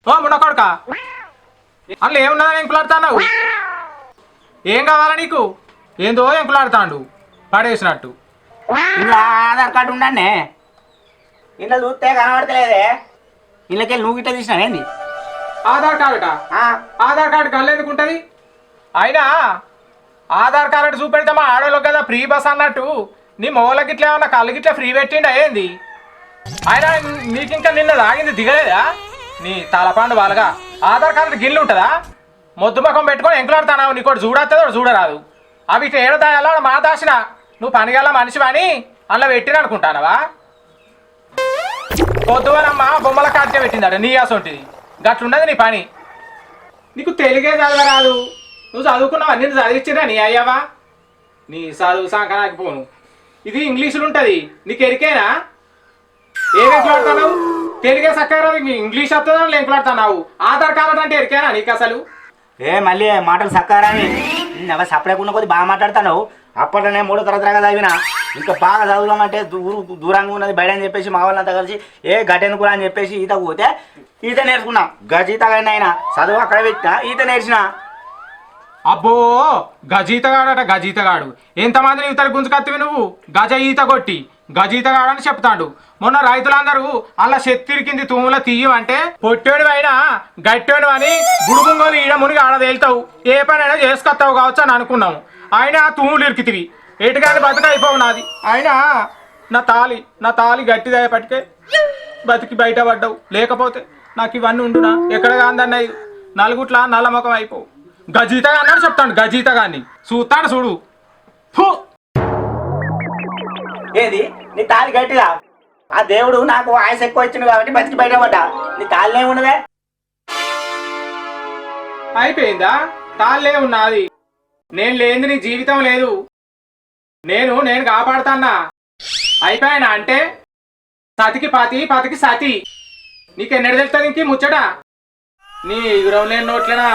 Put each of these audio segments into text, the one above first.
ఓ మునకొడక అందులో ఏమున్నా ఎంకులాడుతున్నావు? ఏం కావాలా నీకు? ఏందో ఎంకులాడుతాండు పడేసినట్టు. ఇలా ఆధార్ కార్డు ఉండే ఇంట్లో చూస్తే కనబడతలేదే. ఇళ్ళకెళ్ళి నువ్వు గిట్ట తీసినావేంది? ఆధార్ కార్డుట? ఆధార్ కార్డు కళ్ళు ఎందుకు ఉంటుంది? అయినా ఆధార్ కార్డు చూపెడితే మా ఆడోళ్ళకి కదా ఫ్రీ బస్ అన్నట్టు నీ మొగలకి ఇట్లా ఏమన్నా కళ్ళు గిట్లా ఫ్రీ పెట్టిండా ఏంది? అయినా నీకు ఇంకా నిన్న తాగింది దిగలేదా? నీ తలపండు వాళ్ళగా ఆధార్ కార్డు గిల్లు ఉంటుందా? మొద్దు ముఖం పెట్టుకొని ఎంకులాడుతున్నావు. నీకోటి చూడొస్తుందో చూడరాదు. అవి ఇట్లా ఏడదాయాలో మా దాచిన నువ్వు పనిగల మనిషి అని అందులో పెట్టిన అనుకుంటానవా? పొద్దువనమ్మ బొమ్మల కాడికే పెట్టిందట నీ అసొంటిది. గట్లున్నది నీ పని. నీకు తెలుగే చదవరాదు. నువ్వు చదువుకున్నావా? నేను చదివించిరా నీ అయ్యావా? నీ చదువు సంకనాకపోను. ఇది ఇంగ్లీషులు ఉంటుంది. నీకు ఎరికేనా? ఏం ఎంకులాడుతున్నావు? తెలుగే చక్కగా ఇంగ్లీష్ వస్తుందని ఎంకులాడుతున్నావు. ఆధార్ కార్డు అంటే ఎరికేనా నీకు అసలు? మళ్ళీ మాటలు చక్కరాని సపరేకుండా కొద్ది బాగా మాట్లాడుతున్నావు. అప్పట్లోనే 3వ తరగతి చదివినా ఇంకా బాగా చదువుదామంటే దూరంగా ఉన్నది బయట అని చెప్పేసి మా వాళ్ళంతా కలిసి గట్టెందుకురా అని చెప్పేసి ఈత పోతే ఈత నేర్చుకున్నా. గజీతగాడిని అయినా చదువు అక్కడ పెట్టినా ఈత నేర్చిన. అబ్బో గజీతగాడట గజీతగాడు. ఎంతమందిని ఇతర గుంజుకత్తివి నువ్వు? గజ ఈత కొట్టి గజీతగాడు అని చెప్తాడు. మొన్న రైతులందరూ అలా చెత్తిరికింది తూముల తీయమంటే పొట్టేడు అయినా గట్టేడు అని గుడుగుంగోలు ఈడ మునిగి ఆడ తేలుతావు. ఏ పనైనా చేసుకొస్తావు కావచ్చు అని అనుకున్నాము. అయినా తూములు ఇరికితివి. ఎటుగాని బతుక అయిపోవు నాది. అయినా నా తాలి గట్టిదయ్యేపటికే బతికి బయటపడ్డావు. లేకపోతే నాకు ఇవన్నీ ఉండునా? ఎక్కడ కాందన్నయ్య నలుగుట్ల నల్లముఖం అయిపోవు. గజీతగా అన్నాడు చెప్తాను. గజీతగాన్ని చూస్తాడు చూడు. ఏది నీ తాలి గట్టిదా? ఆ దేవుడు నాకు ఆయుష్ ఎక్కువ ఇచ్చింది కాబట్టి బతికి బయటపడ్డా. నీ తాళ్ళే ఉన్నదే అయిపోయిందా? తాళ్ళే ఉన్నది. నేను లేని నీ జీవితం లేదు. నేను కాపాడుతాన్నా. అయిపోయానా అంటే సతికి పతి పతికి సతి. నీకెన్నడు తెలుస్తుంది ఇంక ముచ్చట? నీ ఎగురం లేని నోట్లేనా?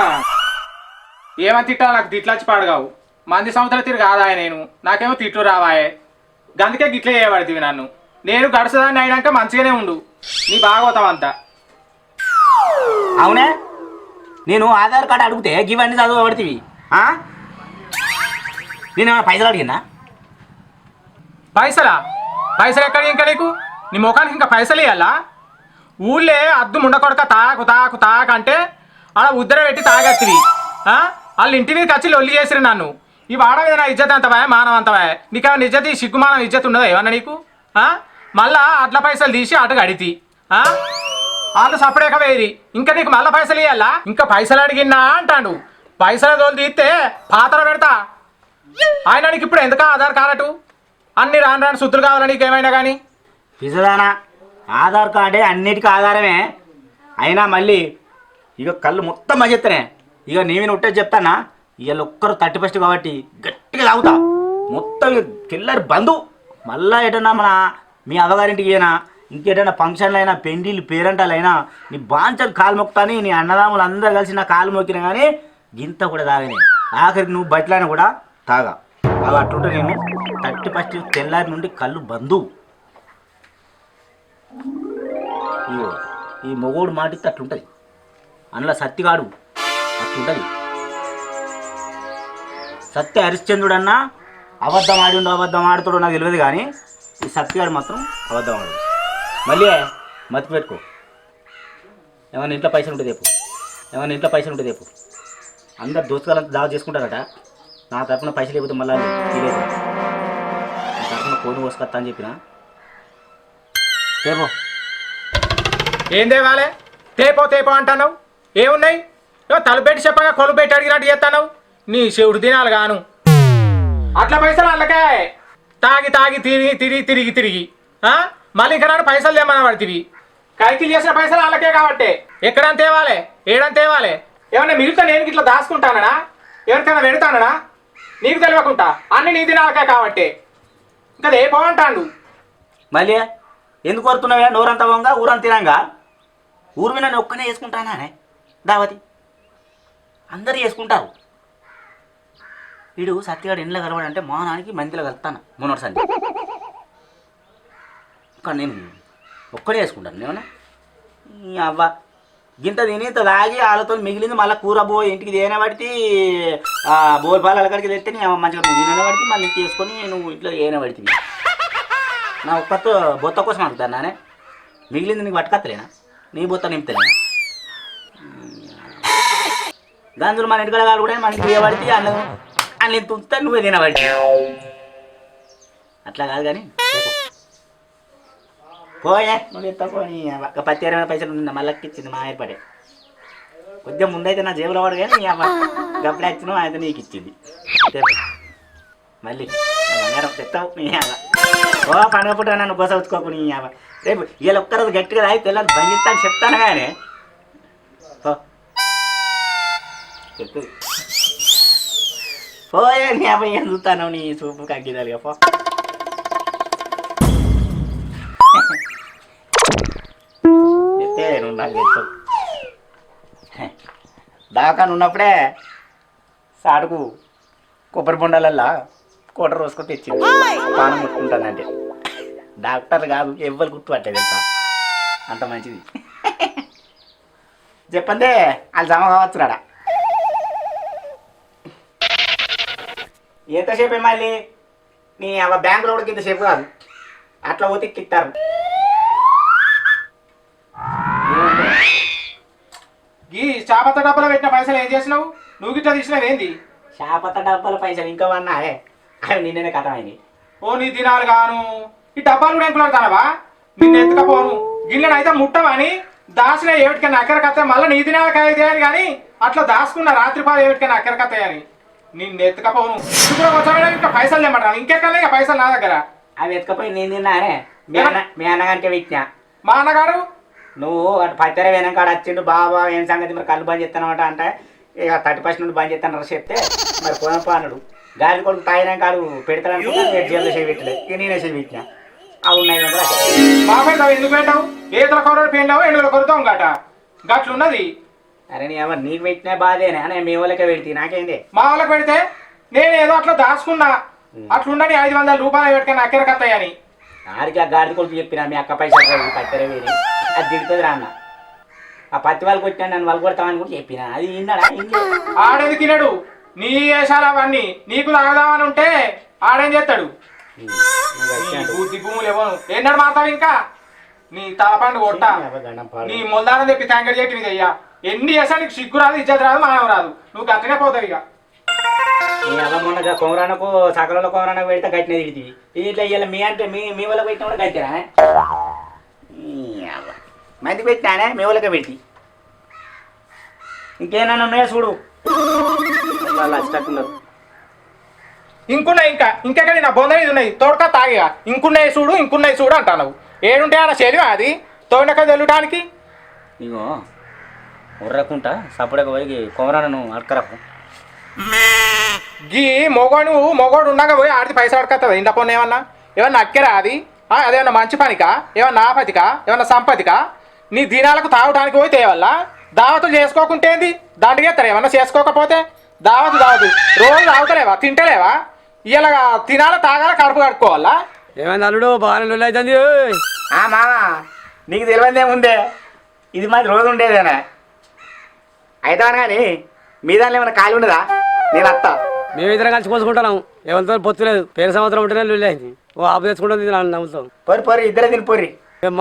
ఏమని తిట్టావు? నాకు తిట్లచ్చి పాడగావు. మంది సంవత్సరాలు తిరిగి కాదాయ నేను. నాకేమో తిట్లు రావాయే. గందుకే గిట్లే చేయబడుతుంది నన్ను. నేను గడుసదాన్ని అయినాక మంచిగానే ఉండు. నీ భాగవతం అంతా. అవునే నేను ఆధార్ కార్డు అడిగితే ఇవన్నీ చదువుబడుతుంది. నేను ఏమైనా పైసలు అడిగినా? పైసలు ఎక్కడ ఇంకా నీకు? నీ ముఖానికి ఇంకా పైసలు ఇవ్వాలా? ఊళ్ళే అద్దు ముండకొడక తాకు అంటే అలా ఉద్దర పెట్టి తాగత్తివి. వాళ్ళు ఇంటి మీద వచ్చి లొల్లి చేసిరు నన్ను. ఈ వాడ మీద నా ఇజ్జత్ అంతవా? మానవ అంతవా? నీకేమైనా ఇజ్జత్ సిగ్గుమానం ఇజ్జత్ ఉన్నదా ఏమన్నా నీకు? మళ్ళా అట్ల పైసలు తీసి అటు గడితి. వాళ్ళు సపరేక వేరి. ఇంకా నీకు మళ్ళీ పైసలు ఇవ్వాలా? ఇంకా పైసలు అడిగినా అంటాడు. పైసల తోలు తీస్తే పాత్ర పెడతా. ఆయన నీకు ఇప్పుడు ఎందుకు ఆధార్ కార్డు? అన్ని రాను సుద్దులు కావాలా నీకేమైనా కానీ? పిసదానా ఆధార్ కార్డే అన్నిటికీ ఆధారమే. అయినా మళ్ళీ ఇక కళ్ళు మొత్తం మజెత్తనే. ఇక నీవిని ఉంటే చెప్తానా? ఇవాళ ఒక్కరు 31 కాబట్టి గట్టిగా తాగుతా. మొత్తం కిల్లర్ బంధు. మళ్ళా ఎటన్నా మన మీ అవ్వగారింటికి అయినా ఇంకేటైనా ఫంక్షన్లు అయినా పెండిళ్ళు పేరంటాలైనా నీ బాంచలు కాలు మొక్కుతాని నీ అన్నదాములు అందరు కలిసి నా కాలు మొక్కినా కానీ గింత కూడా తాగనే. ఆఖరికి నువ్వు బట్టలైనా కూడా తాగా. అవి అట్లుంటే నేను 31 తెల్లారి నుండి కళ్ళు బంధు. ఇగో ఈ మొగోడు మాటిస్తే అట్లుంటుంది. అందులో సత్తిగాడు అట్లుంటుంది. సత్య హరిశ్చంద్రుడు అన్నా అబద్ధం ఆడుతాడో నాకు తెలియదు కానీ ఈ సత్యగాడు మాత్రం అబద్ధం ఆడు. మళ్ళీ మతిపెట్టుకో. ఏమన్నా ఇంట్లో పైసలు ఉంటే రేపు అందరు దోస్తుగాలంతా దావా చేసుకుంటారట. నా తరఫున పైసలు లేకపోతే మళ్ళీ తెలియదు. నా తరఫున కోడి పోసుకొస్తా అని చెప్పిన. రేపో ఏం దేవాలే? తేపో అంటావు. ఏమున్నాయి? తలుపెట్టి చెప్పగా కొలు పెట్టి అడిగినట్టు చేస్తాను. నీ శివుడు దినాలు గాను. అట్లా పైసలు అల్లకే తాగి తిరిగి మళ్ళీ ఇంకా నన్ను పైసలు తెమ్మని పడుతుంది. కైకిలు చేసిన పైసలు వాళ్ళకే కాబట్టి ఎక్కడంత తేవాలి ఏడంత తేవాలి. ఏమన్నా మిగతా నేను ఇట్లా దాచుకుంటానా? ఎవరికైనా పెడతానా? నీకు తెలియకుండా అన్ని నీ దినాలకే కాబట్టి ఇంకా ఏ బాగుంటాడు. మళ్ళీ ఎందుకు కోరుతున్నావే? నోరంతా వంగా ఊరంతా తినంగా. ఊరు మీద నేను ఒక్కనే చేసుకుంటానే దావతి. అందరూ చేసుకుంటారు. వీడు సత్యగాడు ఇంట్లో కలవాడంటే మా నాన్నకి మందిలో కలుపుతాను మొన్నటిసారి. నేను ఒక్కడే వేసుకుంటాను ఏమన్నా అవ్వ గింత తిని ఇంత తాగి వాళ్ళతో మిగిలింది మళ్ళీ కూర పోయి ఇంటికి తేనే పడితే బోల్ పాలు అక్కడికి తెస్తే నీ మంచిగా నువ్వు తినే పడితే మళ్ళీ తీసుకొని నువ్వు ఇంట్లో ఏనే పడితే నా ఒక్కతో బొత్త కోసం అడుగుతాను నానే మిగిలింది నీకు పట్టుకత్తలేనా నీ బొత్త నింపుతలేనా దాంట్లో మన ఇంటికాడ కాదు కూడా మన ఇంటికి పడితే అన్నం అన్ని తుంచుతా నువ్వే తినబడితే అట్లా కాదు కానీ పోయే నువ్వు ఎత్తపోని పత్తి 20 పైసలు మళ్ళీ ఇచ్చింది మా ఏర్పడే కొద్దిగా ముందైతే నా జేబులో పడు కానీ గప్పుడే వచ్చినావు అయితే నీకు ఇచ్చింది మళ్ళీ తెస్తావు నీ ఓ పండుగ పుట్ట నన్ను బొస వచ్చుకోకు నీ రేపు వీళ్ళు ఒక్కరోజు గట్టిగా తాగి తెల్లని బంగిస్తాను చెప్తాను కానీ చెప్తుంది పోయే నీ అబ్బాయి ఏం చూస్తాను నీ చూపు కగ్గిదాలుగా పో చెప్తే నువ్వు నాకు చెప్తావు దాకా ఉన్నప్పుడే సాటుకు కొబ్బరి బొండాలల్లా కోట రోజుకొని తెచ్చింది పానం ముట్టుకుంటానంటే డాక్టర్ కాదు ఎవ్వరు గుర్తుపట్టే తెలుసా అంత మంచిది చెప్పందే వాళ్ళు జమ కావచ్చు రాడా ఎంతసేపే మళ్ళీ నీ బ్యాంకులో కూడా ఇంతసేపు కాదు అట్లా పోతే కిట్టారు ఈ చాపత్త డబ్బాలో పెట్టిన పైసలు ఏం చేసినావు నువ్వు గిట్లా తీసినావు ఏంది చేపత్త డబ్బాల పైసలు ఇంకా వన్నా అవి నిన్ననే కథమైంది ఓ నీ దినాలు గాను ఈ డబ్బాలు కూడా ఎంకులాడతానవా నిన్ను ఎత్తుకపోను గిన్నెను అయితే ముట్టమని దాచిన ఏమిటికైనా అక్కడికత్తాయి మళ్ళీ నీ దినాలకు అయితే అని కానీ అట్లా దాచుకున్న రాత్రిపాలు ఏమిటికైనా అక్కడికత్తాయని నిన్ను ఎత్తుకపోను ఇప్పుడు వచ్చా ఇంకా పైసలు తెమ్మంటాను ఇంకెక్కడ ఇక పైసలు నా దగ్గర అవి ఎత్తుకపోయి నేను తిన్నానే మీ అన్నగారికి విజ్ఞా మా అన్నగారు నువ్వు అటు పత్తెర వెనకాడ వచ్చిండు బాబా ఏం సంగతి మరి కళ్ళు బంద్ చేస్తానమాట అంటే ఇక 30% నుండి బంద్ చేస్తాను చెప్తే మరి పోనప్ప అన్నాడు గాలి కొడుకు తాగినా కాడు పెడతాడనుకుంటా నేను జైల్లో చేయబెట్టలేదు ఇక నేనే చేయబెట్టినా అవి ఉన్నాయి మా పెడతావు ఎందుకు పెట్టావు ఏతల కొర పెండావు ఎండుల కొరతాం గట గట్లున్నది అరే నీ ఎవరు నీకు పెట్టినా బాధేనే అని మీ వాళ్ళకే పెడితే నాకేంది మా వాళ్ళకి పెడితే నేను ఏదో అట్లా దాచుకున్నా అట్లుండని 500 రూపాయలు పెట్టుకుని అక్కడికత్తాయని ఆడికి ఆ గాడి కొడుకు చెప్పిన మీ అక్క పైసలు పత్తెర వేడి అది దిగుతుంది రాన్న ఆ పత్తి వాళ్ళకి వచ్చినా నన్ను వాళ్ళు కొడతామని కూడా చెప్పిన అది విన్నాడా ఆడేది తినడు నీ వేషాలు అవన్నీ నీకు తాగదామని ఉంటే ఆడేం చేస్తాడు బుద్ధి భూములు ఇవ్వను ఏనాడు మాతావు ఇంకా నీ తలపండు కొట్ట నీ మొల్దానం తెప్పి తాంగడి చెట్టు మీద అయ్యా ఎన్ని చేసా నీకు సిగ్గు రాదు ఇజ్జత్ రాదు మానవ రాదు నువ్వు గట్లనే పోతావు ఇక నీ అమ్మన్న కొమరానకు సకలలో కొమరానకు పెడితే గట్టిన తిడితే ఇట్లా ఇవాళ మీ అంటే మీ వాళ్ళకి పెట్టినా కూడా గట్టినా మంది పెట్టినానే మీ వాళ్ళకే పెట్టి ఇంకేమన్నా ఉన్నాయో చూడు వాళ్ళు వచ్చేటట్టున్నారు ఇంకున్నాయి ఇంకెక్కడ నా బొంద మీద ఉన్నాయి తోడుక తాగిగా ఇంకున్నాయి చూడు అంటావు ఏడుంటే అన్న చదివా అది తోడక తెల్లటానికి ఇగో ఉర్రకుంటా సపడక పోయి కొమరానను అడకరకు గీ మొగోడు ఉండగా పోయి ఆడితే పైసలు అడకత్తదా ఇంట పొన్న ఏమన్నా అక్కెరా అది అదేమన్నా మంచి పనికా ఏమన్నా ఆపతికా ఏమన్నా సంపతికా నీ దినాలకు తాగడానికి పోయి తేవల్ల దావతులు చేసుకోకుంటేంది దాంట్కి ఎత్తారు ఏమన్నా చేసుకోకపోతే దావతు రోజు తాగుతలేవా తింటలేవా ఇలా తినాల తాగాల కడుపు కడుక్కోవాలా ఏమైంది అల్లుడు బాగానే అవుతుంది మామ నీకు తెలియదేముందే ఇది మాది రోజు ఉండేదేనా అయితే కానీ మీ దానిలో ఏమైనా ఖాళీ ఉండదా నేను అత్త మేమిద్దరం కలిసి పోసుకుంటున్నాం ఎవరితో పొత్తులేదు పేరు సంవత్సరం ఉంటేనే లొల్లి అయింది ఓ ఆపు తెచ్చుకుంటుంది నమ్ముతాం పొరి ఇద్దరే తిని పొరి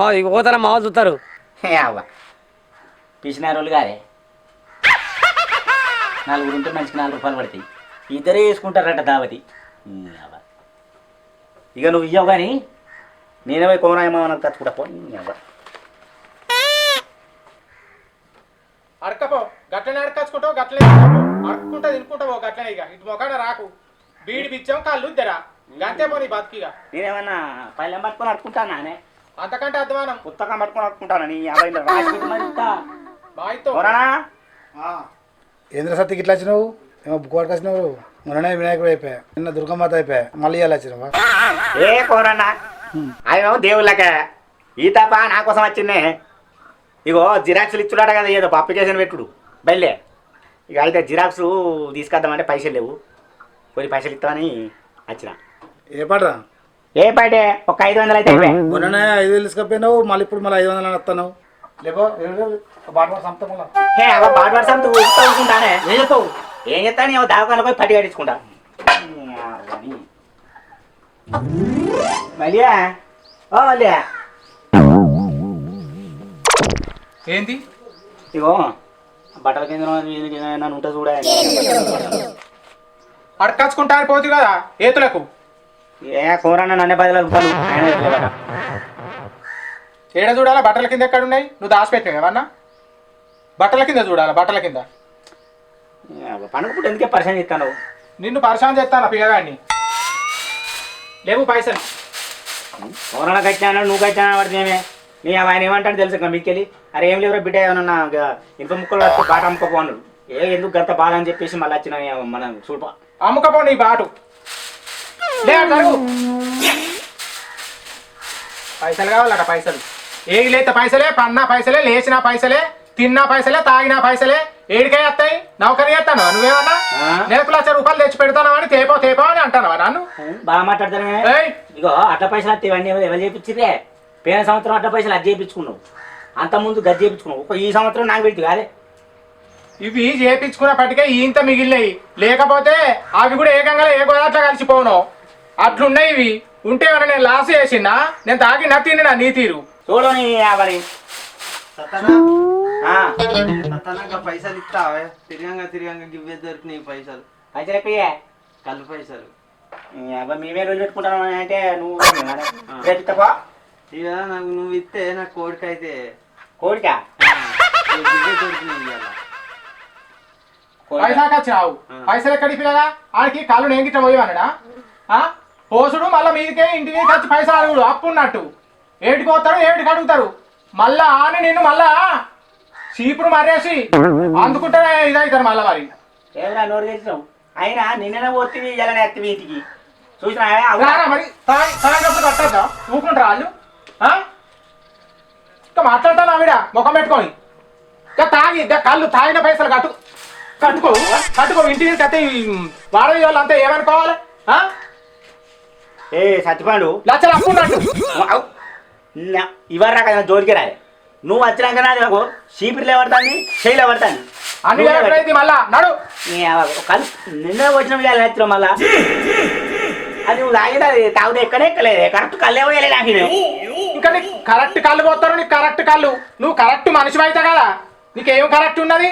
మా పోతారా మావ చూస్తారు అవ్వ పిచ్చినారు వాళ్ళు కాదే 4 ఉంటే మంచికి 4 రూపాయలు పడతాయి ఇద్దరే వేసుకుంటారట దావతి అవ్వ ఇక నువ్వు ఇవ్వవు కానీ నేనే పోయి కోమరాయమో నాకు తచ్చుకుంటా పో అవ్వ అడకపో గట్లనే అడకచ్చుకుంటావు గట్లనే అడుక్కుంటా తినుకుంటావు గట్లనే ఇక ఇటు మొకాడ రాకు బీడి బిచ్చాం కళ్ళు ఇద్దరా గంతే పోనీ బతికిగా నేనేమన్నా పల్లెం పట్టుకొని అడుకుంటానే అంతకంటే అధ్వానం పుస్తకం పట్టుకొని అడుకుంటాను నీ ఏంద్ర సత్తికి ఇట్లా వచ్చినావు ఏమో బుక్ వచ్చినావు మొన్ననే వినాయకుడు అయిపోయా నిన్న దుర్గమాత అయిపోయా మళ్ళీ ఇలా వచ్చినావా ఏ కోరన్నా ఆయన దేవుళ్ళక ఈ తప్ప నా కోసం వచ్చిందే ఇగో జిరాక్స్లు ఇచ్చుడాట కదా ఏదో అప్లికేషన్ పెట్టుడు బయలే ఇక అయితే జిరాక్స్ తీసుకొద్దామంటే పైసలు లేవు కొన్ని పైసలు ఇస్తామని వచ్చిన ఏ పాటరా ఏ పాటే ఒక 500 అయితే అయిపోయాయి. మొన్ననే 5,000 తీసుకపోయినావు, మళ్ళీ ఇప్పుడు మళ్ళీ 500 వస్తున్నావు. లేపో బాట సంతమల్లా హే అవ బాట్ వర్షం ఊరుకుంటానే ఏం చెప్తావు? ఏం చెప్తాను ఏమో దావకాన పోయి పట్టి కట్టించుకుంటా. మళ్ళీ ఓ మళ్ళీ ఏంది ఇగో బట్టల కింద నన్ను ఉంటుంది చూడ. అడకచ్చుకుంటాను పోతు కదా ఏతులకు. ఏ కూరన్న నన్నే 10 రూపాయలు ఆయన ఇవ్వలేదట. ఏడ చూడాలా బట్టల కింద ఎక్కడ ఉన్నాయి? నువ్వు దాచిపెట్టినావు ఏమన్నా? బట్టల కింద చూడాలా, బట్టల కింద. పండుగ పుట్టి ఎందుకే పరిచయం చేస్తాను? నిన్ను పరిశాన్ చేస్తాను పిల్లగాడిని. లేవు పైసలు. కూరణ కట్టినా నువ్వు కట్టినా పడితేమే నీ ఆయన ఏమంటాడు తెలుసు కదా మీకెళ్ళి. అరే ఏం లేవురా బిడ్డ ఏమన్నా ఇంత ముక్కలు వచ్చి బాట అమ్ముకోపో అన్నాడు. ఎందుకు గంత బాధ అని చెప్పేసి మళ్ళీ వచ్చిన మనం చూడ అమ్ముకపో నీ బాటు. లేదు పైసలు కావాలట పైసలు. ఏది లేత పైసలే, పన్నా పైసలే, లేచిన పైసలే, తిన్నా పైసలే, తాగినా పైసలే. ఏడికై వస్తాయి? నౌకరీ చేస్తాను నువ్వేమన్నా? నెలకు 1,00,000 రూపాయలు తెచ్చి పెడతాను అని తేపో అని అంటాను నన్ను. బాగా మాట్లాడతానే. ఇగో అట్ల పైసలు వస్తే ఇవన్నీ ఎవరు చేయించిరే? పోయిన సంవత్సరం అట్ల పైసలు అది చేయించుకున్నావు, అంత ముందు గది చేయించుకున్నావు. ఈ సంవత్సరం నాకు పెట్టి కాదే ఇవి చేయించుకున్నప్పటికే ఇంత మిగిలినాయి. లేకపోతే అవి కూడా ఏకంగా ఏ గోదాట్లో కలిసిపోను అట్లున్నాయి. ఇవి ఉంటే ఏమన్నా నేను లాస్ చేసినా? నేను తాగినా తిన్నా నీ తీరు చూడని అవని పైసలు ఇస్తావే? తిరిగంగా గివ్వే దొరికినాయి పైసలు. పైసలు ఎక్కడియే? కళ్ళు పైసలు. మేమే రోజు పెట్టుకుంటాను అంటే నువ్వు రేపు ఇస్తావా? ఇక నాకు నువ్వు ఇస్తే నాకు కోడికైతే కోడికా గివ్వే దొరికినాయి ఇవాళ. పైసాకి వచ్చినావు. పైసలు ఎక్కడికి పిల్లగా? ఆడికి కళ్ళు నేను గిట్ట పోయేవన్నడా? పోసుడు మళ్ళీ మీదికే ఇంటి మీద వచ్చి పైసలు అడుగుడు అప్పు ఉన్నట్టు. ఏటికి పోతారు, ఏటికి అడుగుతారు. మళ్ళా అని నిన్ను మళ్ళా చీపురు మరేసి అందుకుంటే ఇదవుతారు మళ్ళా. మరి ఏమైనా నోరు తెచ్చినావు? అయినా నిన్న పోతుంది ఇలా ఎత్తి వీటికి చూసినా మరి తాగినప్పుడు కట్టద్దా? ఊకుంటారా వాళ్ళు? ఇంకా మాట్లాడతాను ఆవిడ ముఖం పెట్టుకొని. ఇంకా తాగి ఇంకా కళ్ళు తాగిన పైసలు కట్టుకో ఇంటి నుంచి అయితే వాడవి వాళ్ళంతా ఏమనుకోవాలి? ఏ సత్యపాండు లక్షలు అప్పు ఉన్నట్టు. ఇవరా కదా జోలికి రాలే. నువ్వు వచ్చినాక నాకు చీపిరిలే పడతాను, చేయలే పడతాను అన్ని ఎప్పుడైతే మళ్ళా నడు కళ్ళు నిన్న వచ్చిన ఎత్తున్నా మళ్ళా. అది నువ్వు తాగితే అది తాగుతే ఎక్కడే ఎక్కలేదు. కరెక్ట్ కళ్ళే పోయలే నాకు. ఇంకా నీకు కరెక్ట్ కళ్ళు పోతారు. నీకు కరెక్ట్ కళ్ళు. నువ్వు కరెక్ట్ మనిషి అయితే కదా. నీకేం కరెక్ట్ ఉన్నది?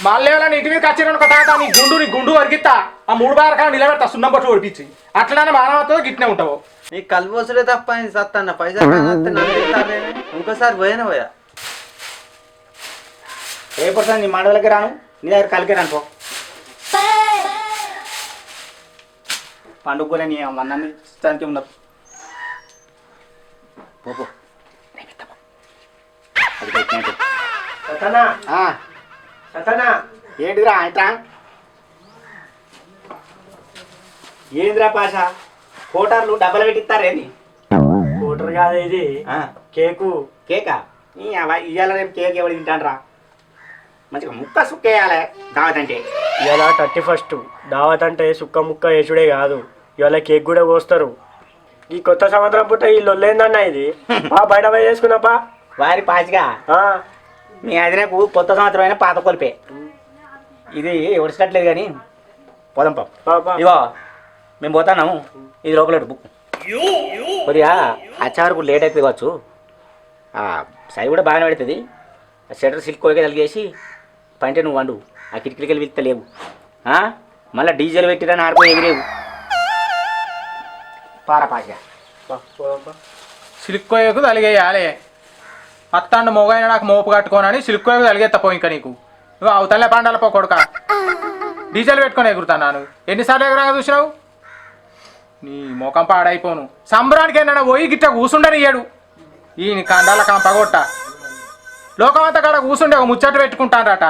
మళ్ళీ ఎవరైనా ఇంటి మీదకి వచ్చిన తర్వాత నీ గుండు వరిగిస్తా. ఆ 3 బారకాలు నిలబెడతా సున్నం పట్టు ఓడిపించి. అట్లనే మానవతో గిట్నే ఉంటావు. నీకు కళ్ళు పోసుడే తప్ప అయింది సత్తన్న. పైసలు ఇంకోసారి పోయా ఏ పర్సన్ నీ మండలకి రాను, నీ దగ్గర కలికి రాను పో. పండుగ నీ అన్నీ ఇష్టానికి ఉండదు. పో ఏంటిదిరా ఇట్రా? ఏందిరా పాష? కోటర్లు డబ్బలు పెట్టిస్తారేంది? కోటర్ కాదు ఇది, కేకు. కేకా? ఇవాళ రేపు కేక్ ఎవరు తింటానరా? మంచిగా ముక్క సుక్కేయాలి దావత్ అంటే. ఇవాళ 31 దావత్ అంటే సుక్క ముక్క వేసుడే కాదు, ఇవాళ కేక్ కూడా కోస్తారు. ఈ కొత్త సంవత్సరం పుట్ట ఈ లొల్లేందన్న ఇది. బయట పోయి చేసుకున్నాపా వారి పాచిగా. మీ అదినకు కొత్త సంవత్సరం అయినా పాత కొలిపే. ఇది ఒడిచినట్లేదు కానీ పోదాం పాప. ఇగో మేము పోతున్నాము. ఇది లోపల బుక్ కొద్దిగా అచ్చావరకు లేట్ అవుతుంది కావచ్చు. సై కూడా బాగానే పెడుతుంది. షటర్ సిల్క్ కోరిక కలిగేసి పంటే నువ్వు వండు. ఆ కిటికీలకి వెళ్ళి వెళ్తలేవు. మళ్ళీ డీజిల్ పెట్టిరని ఆడుకొని ఎగిరేవు. పారా పాచిగా సిలుక్కోయకు తలిగేయాలి. అత్తాండు మొగైన నాకు మోపు కట్టుకోనని సిలుక్కోయకు తలిగేత్తపో. ఇంకా నీకు నువ్వు అవతలే పండాల పో కొడుక. డీజిల్ పెట్టుకొని ఎగురుతాను. ఎన్నిసార్లు ఎగురాగా చూసినావు? నీ ముఖం పాడైపోను. సంబరానికి ఏమన్నా పోయి గిట్ట కూసుండనియ్యాడు. ఈయన కండాల కంపగొట్ట లోకమంతా కాడ కూసుండే ఒక ముచ్చట పెట్టుకుంటానరట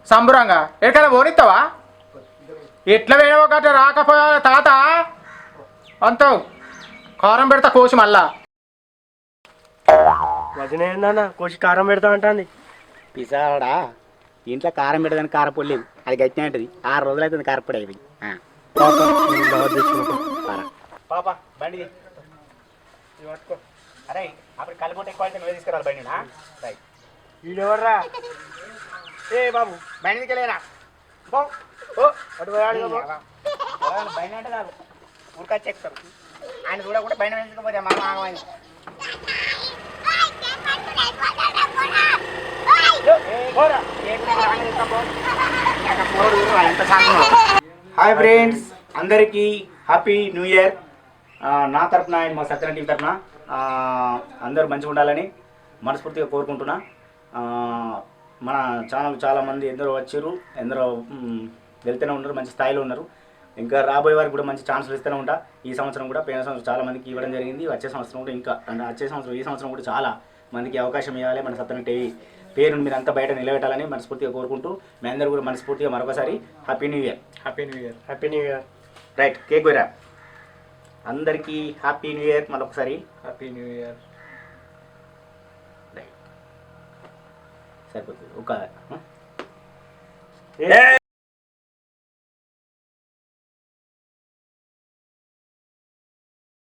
సంబరంగా. ఎక్కడైనా పోనిస్తావా? ఎట్లా వేయవో గట్ట రాకపోయా తాత అంత కారం పెడతా కోసి మళ్ళా. వదిన ఏందన్న కోసి కారం పెడతా అంటుంది. పిసాడా ఇంట్లో కారం పెట్టదని కారపొడి లేదు. అది గట్టినే ఉంటుంది. 6 రోజులు అవుతుంది కారపొడి అయిపోయి. తాత నేను దావత్ తెచ్చుకుంటా. పాప బండి తీ. అరే అప్పుడు కలుపుంటే ఎక్కువ అయితే నువ్వే తీసుకురాలి బండి రైట్. వీడెవర్రా? ఏ బాబు బండి దిగలేరా ఓ అటు పోయాడు కదా. బండి అంటే కాదు ఊరికొచ్చి ఎక్కుతారు ఆయన చూడకుండా బండి వేసుకుపోతే మా ఆగమైంది. హాయ్ ఫ్రెండ్స్, అందరికీ హ్యాపీ న్యూ ఇయర్. నా తరఫున అండ్ మా సత్యన టీం తరఫున అందరూ మంచిగా ఉండాలని మనస్ఫూర్తిగా కోరుకుంటున్నా. మన ఛానల్ చాలామంది ఎందరో వచ్చారు, ఎందరో వెళ్తూనే ఉన్నారు, మంచి స్థాయిలో ఉన్నారు. ఇంకా రాబోయే వారికి కూడా మంచి ఛాన్సులు ఇస్తూనే ఉంటా. ఈ సంవత్సరం కూడా పోయిన సంవత్సరం చాలా మందికి ఇవ్వడం జరిగింది. వచ్చే సంవత్సరం కూడా ఇంకా అంటే ఈ సంవత్సరం కూడా చాలా మందికి అవకాశం ఇవ్వాలి. మన సత్యన టీవీ పేరును మీరు అంతా బయట నిలబెట్టాలని మనస్ఫూర్తిగా కోరుకుంటూ మీ అందరూ కూడా మనస్ఫూర్తిగా మరొకసారి happy new year. Happy new year. Happy new year. Right, cake పోయిరా అందరికీ హ్యాపీ న్యూ ఇయర్ మరొకసారి. Happy new year. రైట్, సరిపోతుంది ఒక